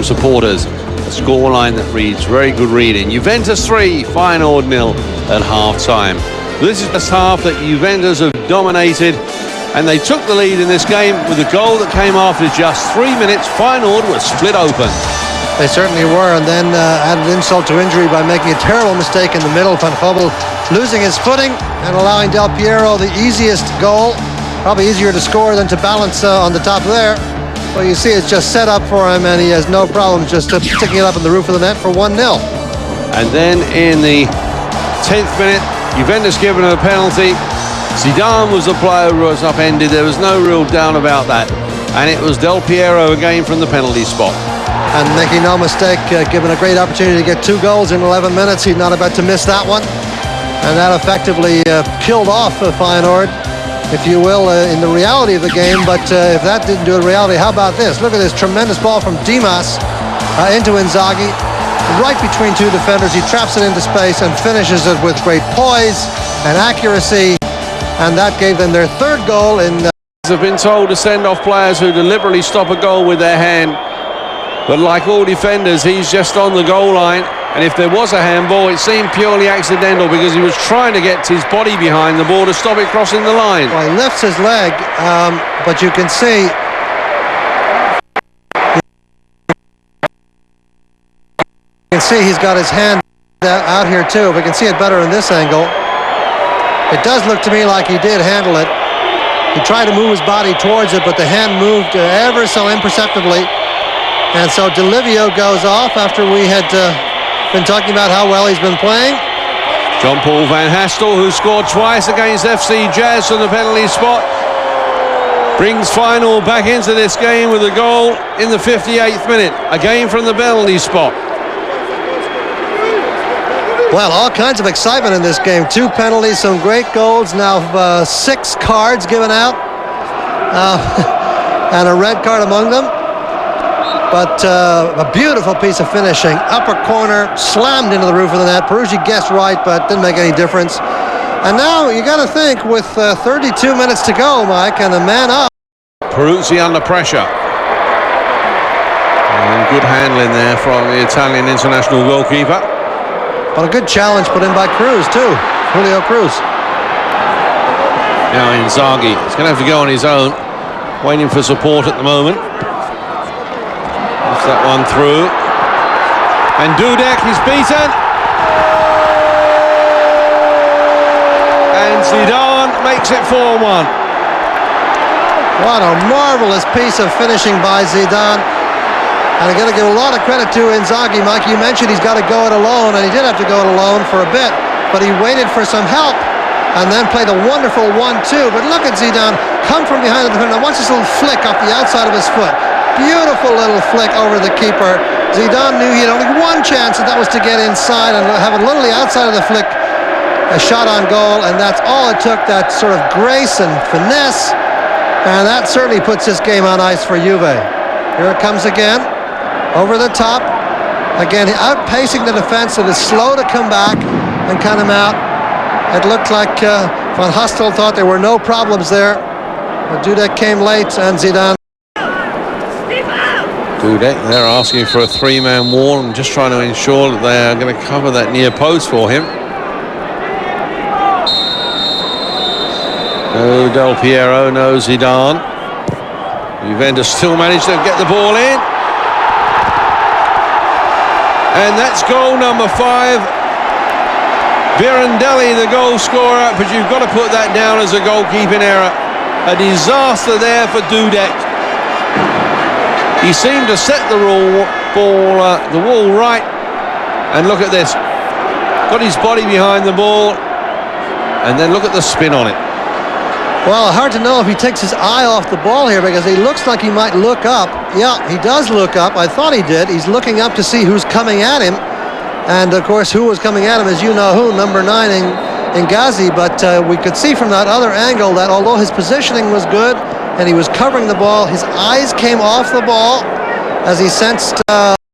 from supporters. A scoreline that reads very good reading. Juventus 3, Feyenoord 0 at half-time. This is the half that Juventus have dominated, and they took the lead in this game with a goal that came after just 3 minutes. Feyenoord was split open. They certainly were, and then added insult to injury by making a terrible mistake in the middle. Van Gobbel losing his footing and allowing Del Piero the easiest goal. Probably easier to score than to balance on the top there. Well, you see it's just set up for him, and he has no problem just sticking it up in the roof of the net for 1-0. And then in the 10th minute, Juventus given a penalty. Zidane was the player who was upended. There was no real doubt about that. And it was Del Piero again from the penalty spot. And making no mistake, given a great opportunity to get 2 goals in 11 minutes, he's not about to miss that one. And that effectively killed off Feyenoord, if you will, in the reality of the game. But if that didn't do it in reality, how about this? Look at this tremendous ball from Dimas into Inzaghi, right between 2 defenders. He traps it into space and finishes it with great poise and accuracy. And that gave them their 3rd goal in... Have been told to send off players who deliberately stop a goal with their hand. But like all defenders, he's just on the goal line. And if there was a handball, it seemed purely accidental because he was trying to get his body behind the ball to stop it crossing the line. Well, he lifts his leg, but you can see... he's got his hand out here too. We can see it better in this angle. It does look to me like he did handle it. He tried to move his body towards it, but the hand moved ever so imperceptibly. And so Delivio goes off after we had been talking about how well he's been playing. John-Paul Van Hastel, who scored twice against FC Jazz from the penalty spot, brings Feyenoord back into this game with a goal in the 58th minute, again from the penalty spot. Well, all kinds of excitement in this game. 2 penalties, some great goals. Now 6 cards given out, and a red card among them. But a beautiful piece of finishing. Upper corner, slammed into the roof of the net. Peruzzi guessed right, but didn't make any difference. And now you got to think, with 32 minutes to go, Mike, and the man up. Peruzzi under pressure. And good handling there from the Italian international goalkeeper. But a good challenge put in by Cruz, too. Julio Cruz. Now Inzaghi is going to have to go on his own. Waiting for support at the moment. That's that one through. And Dudek is beaten. And Zidane makes it 4-1. What a marvelous piece of finishing by Zidane. And I'm going to give a lot of credit to Inzaghi. Mike, you mentioned he's got to go it alone, and he did have to go it alone for a bit, but he waited for some help and then played a wonderful 1-2. But look at Zidane come from behind the defender. Watch this little flick off the outside of his foot. Beautiful little flick over the keeper. Zidane knew he had only one chance, and that was to get inside and have a little outside of the flick, a shot on goal, and that's all it took, that sort of grace and finesse, and that certainly puts this game on ice for Juve. Here it comes again. Over the top, again outpacing the defense. It is slow to come back and cut him out. It looked like Van Hastel thought there were no problems there, but Dudek came late and Zidane. Dudek, they're asking for a 3-man wall and just trying to ensure that they are going to cover that near post for him. No Del Piero, no Zidane. Juventus still managed to get the ball in. And that's goal number 5. Birondelli, the goal scorer, but you've got to put that down as a goalkeeping error. A disaster there for Dudek. He seemed to set the wall right. And look at this. Got his body behind the ball. And then look at the spin on it. Well, hard to know if he takes his eye off the ball here, because he looks like he might look up. Yeah, he does look up. I thought he did. He's looking up to see who's coming at him. And, of course, who was coming at him is you know who, number 9 in Gazi. But we could see from that other angle that although his positioning was good and he was covering the ball, his eyes came off the ball as he sensed